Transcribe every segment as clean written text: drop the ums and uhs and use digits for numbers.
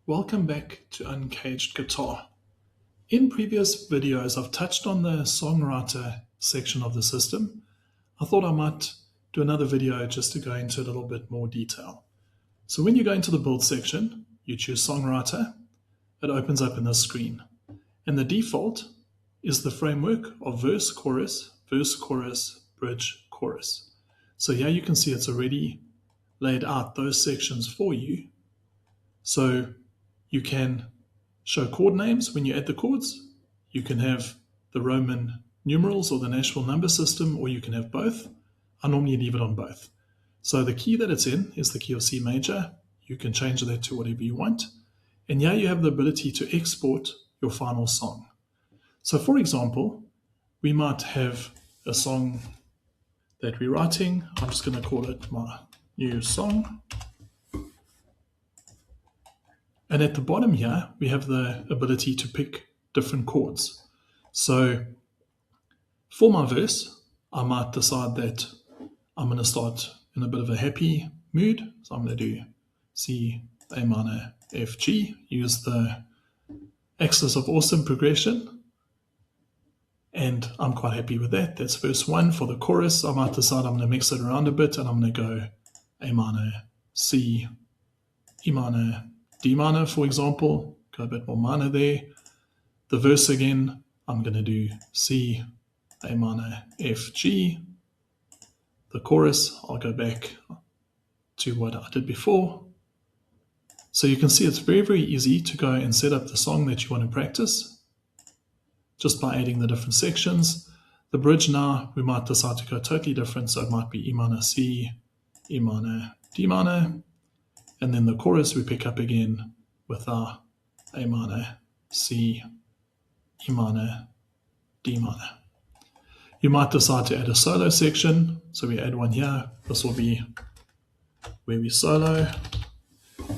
Welcome back to Uncaged Guitar. In previous videos, I've touched on the Songwriter section of the system. I thought I might do another video just to go into a little bit more detail. So when you go into the Build section, you choose Songwriter. It opens up in this screen. And the default is the framework of verse, chorus, bridge, chorus. So here you can see it's already laid out those sections for you. So you can show chord names when you add the chords. You can have the Roman numerals or the Nashville number system, or you can have both. I normally leave it on both. So the key that it's in is the key of C major. You can change that to whatever you want. And here you have the ability to export your final song. So for example, we might have a song that we're writing. I'm just going to call it my new song. And at the bottom here, we have the ability to pick different chords. So for my verse, I might decide that I'm going to start in a bit of a happy mood. So I'm going to do C, A minor, F, G, use the Axis of Awesome progression. And I'm quite happy with that. That's verse 1. For the chorus, I might decide I'm going to mix it around a bit and I'm going to go A minor, C, E minor, D minor, for example, go a bit more minor there. The verse again, I'm going to do C, A minor, F, G. The chorus, I'll go back to what I did before. So you can see it's very, very easy to go and set up the song that you want to practice just by adding the different sections. The bridge now, we might decide to go totally different. So it might be E minor, C, E minor, D minor. And then the chorus we pick up again with our A minor, C, E minor, D minor. You might decide to add a solo section. So we add one here. This will be where we solo.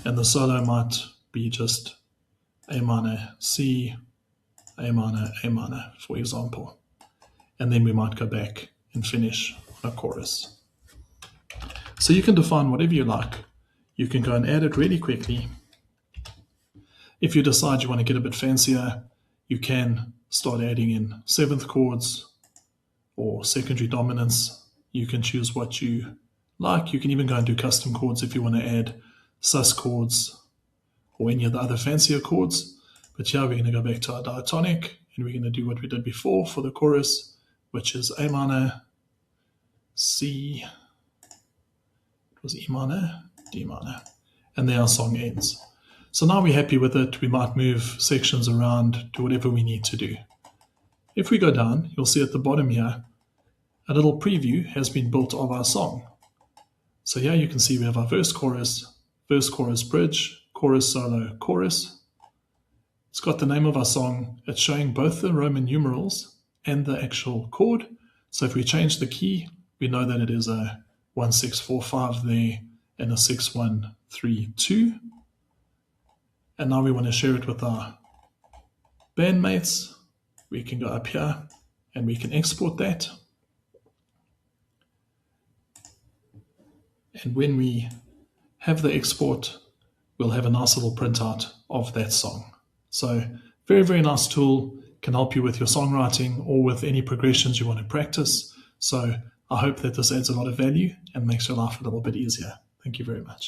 And the solo might be just A minor, C, A minor, for example. And then we might go back and finish on a chorus. So you can define whatever you like. You can go and add it really quickly. If you decide you want to get a bit fancier, you can start adding in seventh chords or secondary dominants. You can choose what you like. You can even go and do custom chords if you want to add sus chords or any of the other fancier chords. But here we're going to go back to our diatonic and we're going to do what we did before for the chorus, which is A minor, C, it was E minor, D minor, and there our song ends. So now we're happy with it. We might move sections around, do whatever we need to do. If we go down, you'll see at the bottom here, a little preview has been built of our song. So here you can see we have our verse, chorus, bridge, chorus, solo, chorus. It's got the name of our song. It's showing both the Roman numerals and the actual chord. So if we change the key, we know that it is a 1, 6, 4, 5 there, and a 6, 1, 3, 2. And now we want to share it with our bandmates. We can go up here and we can export that. And when we have the export, we'll have a nice little printout of that song. So very, very nice tool, can help you with your songwriting or with any progressions you want to practice. So I hope that this adds a lot of value and makes your life a little bit easier. Thank you very much.